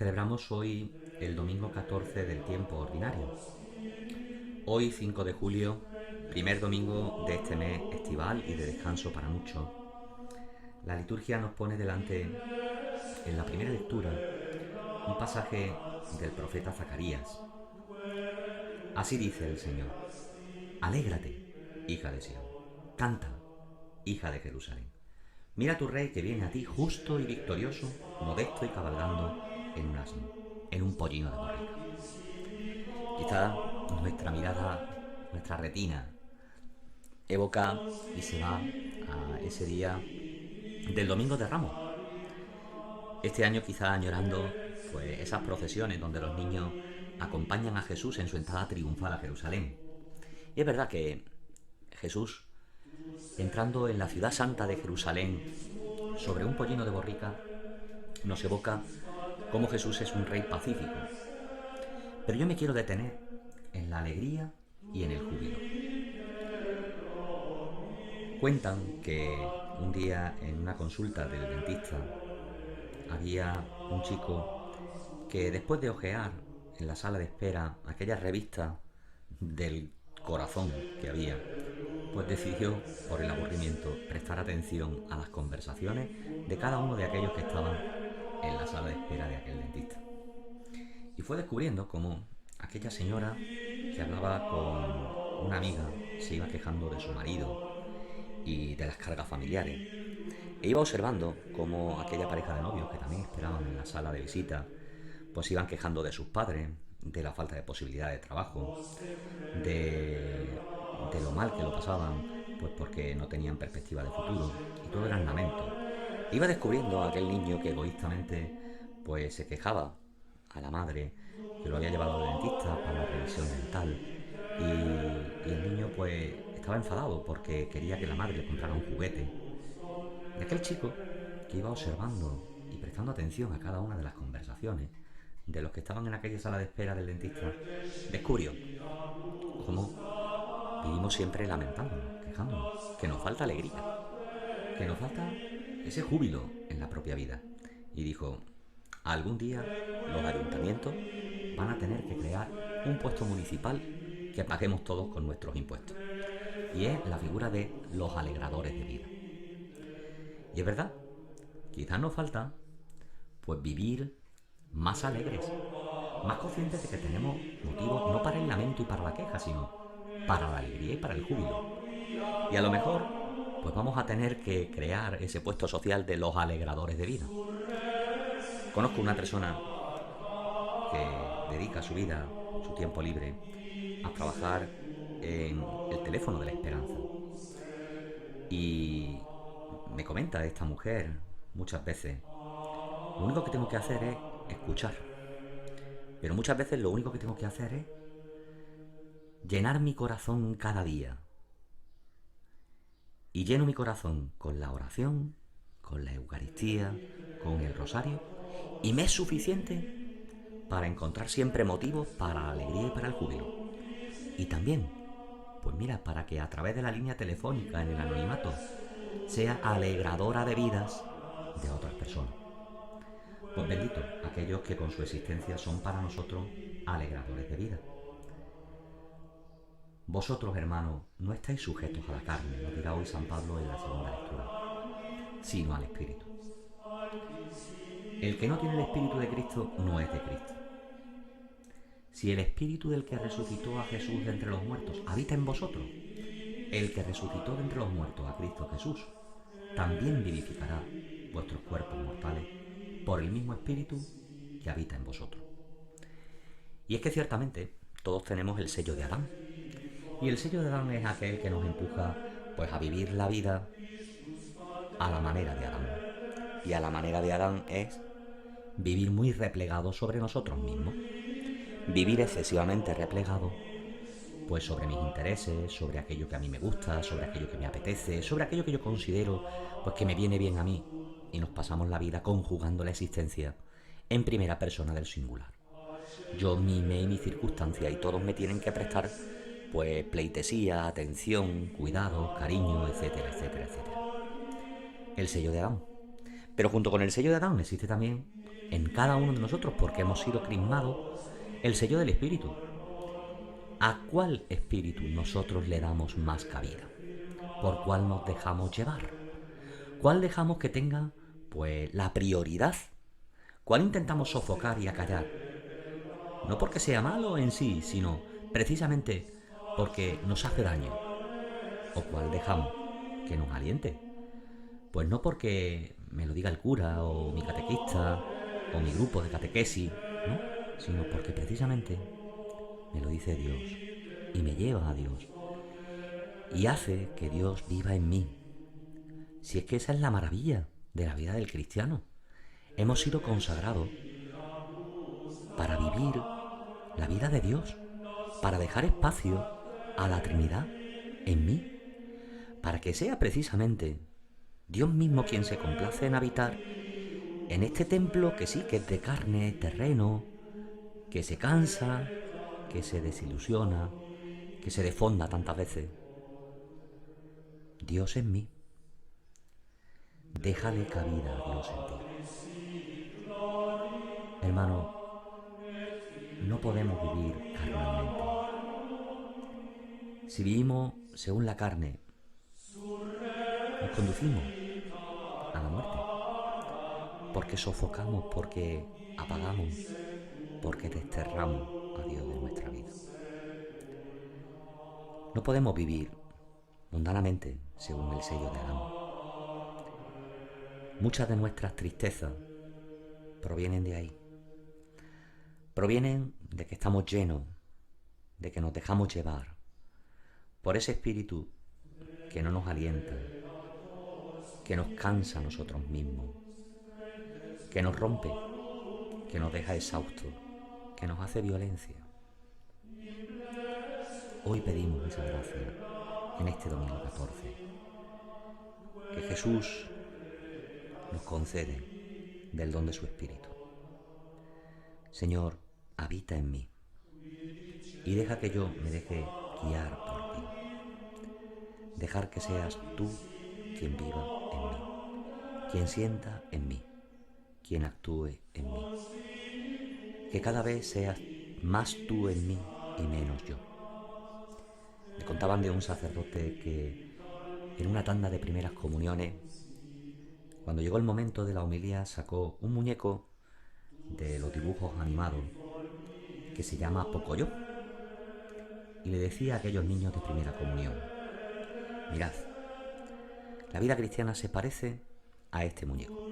Celebramos hoy el domingo 14 del tiempo ordinario. Hoy, 5 de julio, primer domingo de este mes estival y de descanso para muchos. La liturgia nos pone delante, en la primera lectura, un pasaje del profeta Zacarías. Así dice el Señor: Alégrate, hija de Sión. Canta, hija de Jerusalén. Mira a tu rey que viene a ti justo y victorioso, modesto y cabalgando en un asno, en un pollino de borrica. Quizá nuestra mirada, nuestra retina, evoca y se va a ese día del Domingo de Ramos. Este año quizá añorando pues esas procesiones donde los niños acompañan a Jesús en su entrada triunfal a Jerusalén. Y es verdad que Jesús, entrando en la ciudad santa de Jerusalén sobre un pollino de borrica, nos evoca cómo Jesús es un rey pacífico. Pero yo me quiero detener en la alegría y en el júbilo. Cuentan que un día en una consulta del dentista había un chico que, después de hojear en la sala de espera aquella revista del corazón que había, pues decidió, por el aburrimiento, prestar atención a las conversaciones de cada uno de aquellos que estaban en la sala de espera de aquel dentista. Y fue descubriendo cómo aquella señora que hablaba con una amiga se iba quejando de su marido y de las cargas familiares. E iba observando cómo aquella pareja de novios que también esperaban en la sala de visita pues iban quejando de sus padres, de la falta de posibilidad de trabajo, de lo mal que lo pasaban, pues porque no tenían perspectiva de futuro, y todo eran lamentos. Iba descubriendo a aquel niño que egoístamente pues se quejaba a la madre que lo había llevado al dentista para la revisión dental, y el niño pues estaba enfadado porque quería que la madre le comprara un juguete. Y aquel chico, que iba observando y prestando atención a cada una de las conversaciones de los que estaban en aquella sala de espera del dentista, descubrió cómo vivimos siempre lamentándonos, quejándonos, que nos falta alegría, que nos falta ese júbilo en la propia vida. Y dijo: algún día los ayuntamientos van a tener que crear un puesto municipal que paguemos todos con nuestros impuestos. Y es la figura de los alegradores de vida. Y es verdad, quizás nos falta pues vivir más alegres, más conscientes de que tenemos motivos no para el lamento y para la queja, sino para la alegría y para el júbilo. Y a lo mejor pues vamos a tener que crear ese puesto social de los alegradores de vida. Conozco una persona que dedica su vida, su tiempo libre, a trabajar en el teléfono de la esperanza. Y me comenta esta mujer muchas veces: lo único que tengo que hacer es escuchar. Pero muchas veces lo único que tengo que hacer es llenar mi corazón cada día. Y lleno mi corazón con la oración, con la Eucaristía, con el rosario, y me es suficiente para encontrar siempre motivos para la alegría y para el júbilo. Y también, pues mira, para que a través de la línea telefónica en el anonimato sea alegradora de vidas de otras personas. Pues bendito aquellos que con su existencia son para nosotros alegradores de vida. Vosotros, hermanos, no estáis sujetos a la carne, nos dirá hoy San Pablo en la segunda lectura, sino al Espíritu. El que no tiene el Espíritu de Cristo no es de Cristo. Si el Espíritu del que resucitó a Jesús de entre los muertos habita en vosotros, el que resucitó de entre los muertos a Cristo Jesús también vivificará vuestros cuerpos mortales por el mismo Espíritu que habita en vosotros. Y es que ciertamente todos tenemos el sello de Adán. Y el sello de Adán es aquel que nos empuja pues a vivir la vida a la manera de Adán. Y a la manera de Adán es vivir muy replegado sobre nosotros mismos. Vivir excesivamente replegado pues sobre mis intereses, sobre aquello que a mí me gusta, sobre aquello que me apetece, sobre aquello que yo considero pues que me viene bien a mí. Y nos pasamos la vida conjugando la existencia en primera persona del singular. Yo, mi y mi circunstancia, y todos me tienen que prestar pues pleitesía, atención, cuidado, cariño, etcétera, etcétera, etcétera. El sello de Adán. Pero junto con el sello de Adán existe también en cada uno de nosotros, porque hemos sido crismados, el sello del Espíritu. ¿A cuál espíritu nosotros le damos más cabida? ¿Por cuál nos dejamos llevar? ¿Cuál dejamos que tenga, pues, la prioridad? ¿Cuál intentamos sofocar y acallar? No porque sea malo en sí, sino precisamente porque nos hace daño. ¿O cuál dejamos que nos aliente? Pues no porque me lo diga el cura o mi catequista o mi grupo de catequesis, ¿no? Sino porque precisamente me lo dice Dios y me lleva a Dios y hace que Dios viva en mí. Si es que esa es la maravilla de la vida del cristiano. Hemos sido consagrados para vivir la vida de Dios, para dejar espacio a la Trinidad en mí, para que sea precisamente Dios mismo quien se complace en habitar en este templo que sí, que es de carne, terreno, que se cansa, que se desilusiona, que se defonda tantas veces. Dios en mí. Déjale cabida a Dios en ti. Hermano, no podemos vivir carnalmente. Si vivimos según la carne, nos conducimos a la muerte. Porque sofocamos, porque apagamos, porque desterramos a Dios de nuestra vida. No podemos vivir mundanamente según el sello de Adán. Muchas de nuestras tristezas provienen de ahí. Provienen de que estamos llenos, de que nos dejamos llevar por ese espíritu que no nos alienta, que nos cansa a nosotros mismos, que nos rompe, que nos deja exhaustos, que nos hace violencia. Hoy pedimos esa gracia en este domingo 14, que Jesús nos concede del don de su Espíritu. Señor, habita en mí y deja que yo me deje guiar por ti. Dejar que seas tú quien viva en mí, quien sienta en mí, quien actúe en mí. Que cada vez seas más tú en mí y menos yo. Me contaban de un sacerdote que en una tanda de primeras comuniones, cuando llegó el momento de la homilía, sacó un muñeco de los dibujos animados que se llama Pocoyo y le decía a aquellos niños de primera comunión: mirad, la vida cristiana se parece a este muñeco.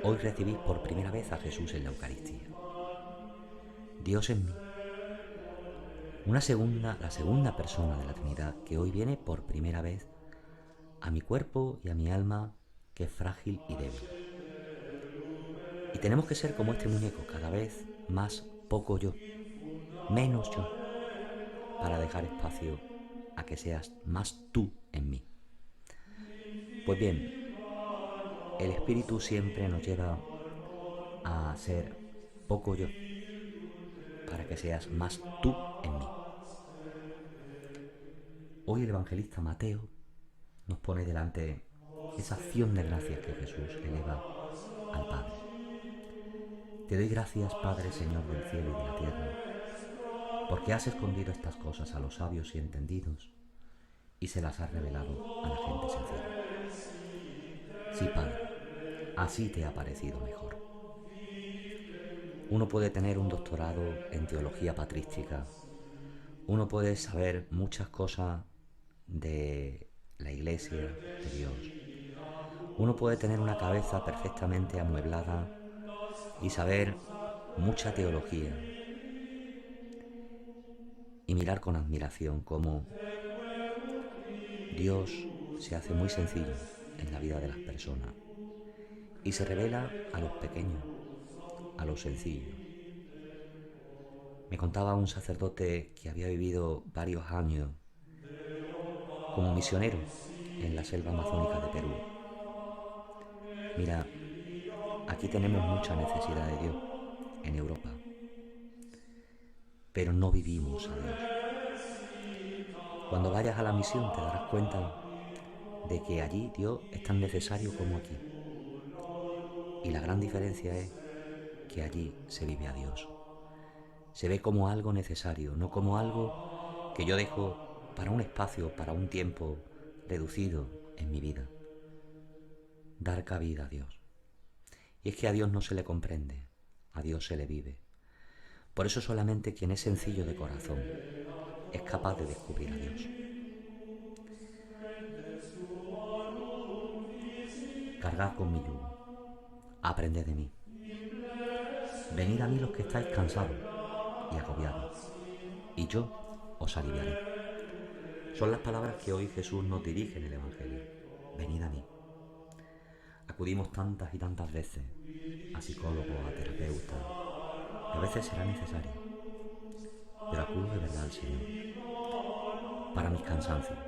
Hoy recibís por primera vez a Jesús en la Eucaristía. Dios en mí. La segunda persona de la Trinidad que hoy viene por primera vez a mi cuerpo y a mi alma, que es frágil y débil. Y tenemos que ser como este muñeco, cada vez más poco yo, menos yo, para dejar espacio a que seas más tú en mí. Pues bien, el Espíritu siempre nos lleva a ser poco yo, para que seas más tú en mí. Hoy el evangelista Mateo nos pone delante esa acción de gracias que Jesús eleva al Padre. Te doy gracias, Padre, Señor del cielo y de la tierra, porque has escondido estas cosas a los sabios y entendidos y se las has revelado a la gente sencilla. Sí, Padre, así te ha parecido mejor. Uno puede tener un doctorado en teología patrística, uno puede saber muchas cosas de la Iglesia, de Dios. Uno puede tener una cabeza perfectamente amueblada y saber mucha teología y mirar con admiración cómo Dios se hace muy sencillo en la vida de las personas y se revela a los pequeños, a los sencillos. Me contaba un sacerdote que había vivido varios años como misionero en la selva amazónica de Perú. Mira, aquí tenemos mucha necesidad de Dios en Europa, pero no vivimos a Dios. Cuando vayas a la misión te darás cuenta de que allí Dios es tan necesario como aquí. Y la gran diferencia es que allí se vive a Dios. Se ve como algo necesario, no como algo que yo dejo para un espacio, para un tiempo reducido en mi vida. Dar cabida a Dios. Y es que a Dios no se le comprende, a Dios se le vive. Por eso solamente quien es sencillo de corazón es capaz de descubrir a Dios. Cargad con mi yugo, aprended de mí. Venid a mí los que estáis cansados y agobiados, y yo os aliviaré. Son las palabras que hoy Jesús nos dirige en el Evangelio. Venid a mí. Acudimos tantas y tantas veces a psicólogos, a terapeutas, y a veces será necesario, pero acudo de verdad al Señor para mis cansancios.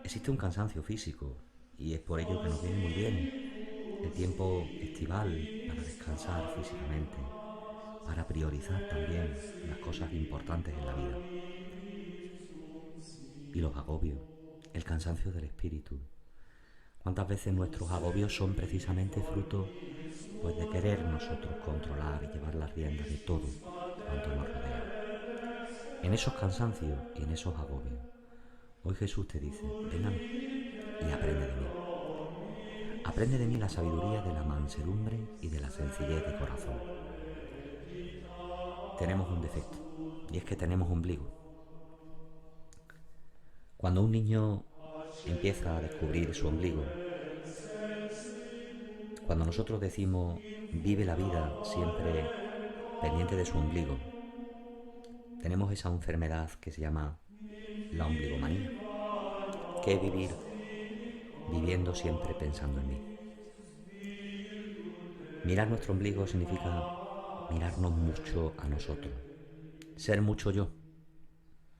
Existe un cansancio físico y es por ello que nos viene muy bien el tiempo estival para descansar físicamente, para priorizar también las cosas importantes en la vida. Y los agobios, el cansancio del espíritu. ¿Cuántas veces nuestros agobios son precisamente fruto pues de querer nosotros controlar y llevar las riendas de todo cuanto nos rodea? En esos cansancios y en esos agobios, hoy Jesús te dice, ven a mí y aprende de mí. Aprende de mí la sabiduría de la mansedumbre y de la sencillez de corazón. Tenemos un defecto, y es que tenemos ombligo. Cuando un niño empieza a descubrir su ombligo, cuando nosotros decimos vive la vida siempre pendiente de su ombligo, tenemos esa enfermedad que se llama la ombligomanía, que es vivir viviendo siempre pensando en mí. Mirar nuestro ombligo significa mirarnos mucho a nosotros, ser mucho yo,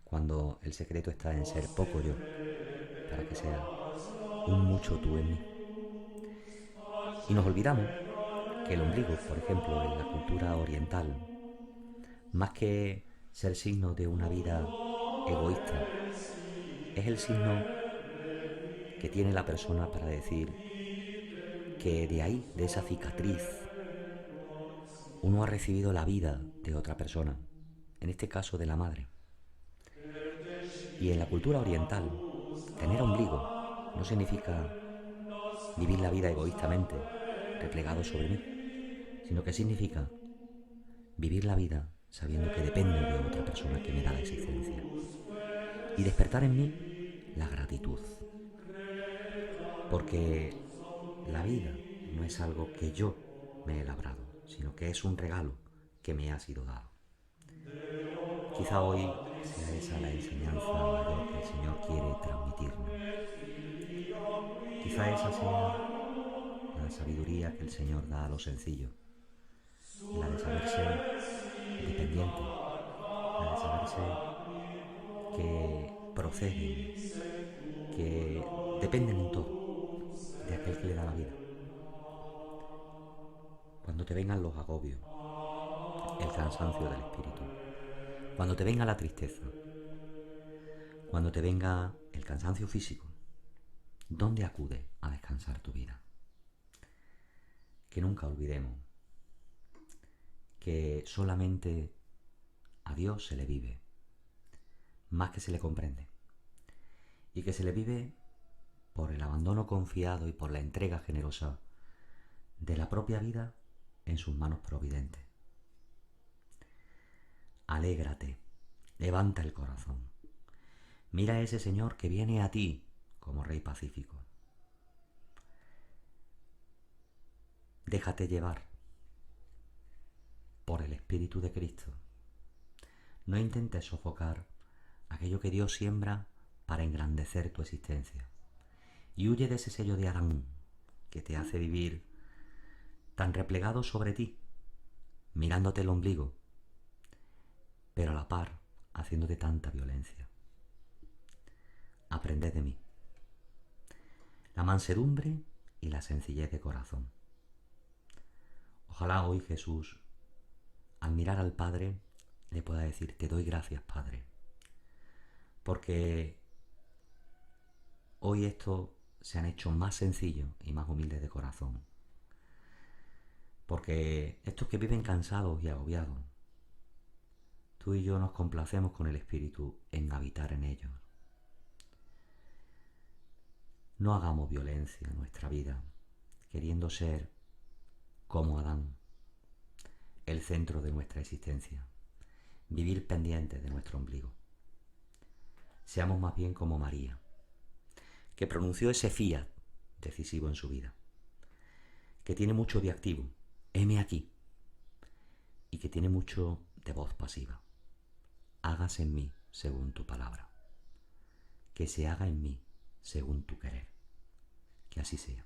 cuando el secreto está en ser poco yo, para que sea un mucho tú en mí. Y nos olvidamos que el ombligo, por ejemplo, en la cultura oriental, más que ser signo de una vida egoísta, es el signo que tiene la persona para decir que de ahí, de esa cicatriz, uno ha recibido la vida de otra persona, en este caso de la madre. Y en la cultura oriental, tener ombligo no significa vivir la vida egoístamente, replegado sobre mí, sino que significa vivir la vida sabiendo que dependo de otra persona que me da la existencia. Y despertar en mí la gratitud. Porque la vida no es algo que yo me he labrado, sino que es un regalo que me ha sido dado. Quizá hoy sea esa la enseñanza mayor que el Señor quiere transmitirnos. Quizá esa sea la sabiduría que el Señor da a los sencillos, la de saberse dependiente, la de saberse que proceden, que dependen en todo de aquel que le da la vida. Cuando te vengan los agobios, el cansancio del espíritu, cuando te venga la tristeza, cuando te venga el cansancio físico, ¿dónde acude a descansar tu vida? Que nunca olvidemos que solamente a Dios se le vive, más que se le comprende, y que se le vive por el abandono confiado y por la entrega generosa de la propia vida en sus manos providentes. Alégrate, levanta el corazón. Mira a ese Señor que viene a ti como Rey pacífico. Déjate llevar por el Espíritu de Cristo. No intentes sofocar aquello que Dios siembra para engrandecer tu existencia. Y huye de ese sello de Adán que te hace vivir tan replegado sobre ti, mirándote el ombligo, pero a la par haciéndote tanta violencia. Aprended de mí. La mansedumbre y la sencillez de corazón. Ojalá hoy Jesús, al mirar al Padre, le pueda decir, te doy gracias, Padre, porque hoy estos se han hecho más sencillos y más humildes de corazón. Porque estos que viven cansados y agobiados, tú y yo nos complacemos con el Espíritu en habitar en ellos. No hagamos violencia en nuestra vida, queriendo ser como Adán, el centro de nuestra existencia, vivir pendientes de nuestro ombligo. Seamos más bien como María, que pronunció ese fiat decisivo en su vida, que tiene mucho de activo, heme aquí, y que tiene mucho de voz pasiva. Hágase en mí según tu palabra, que se haga en mí según tu querer. Que así sea.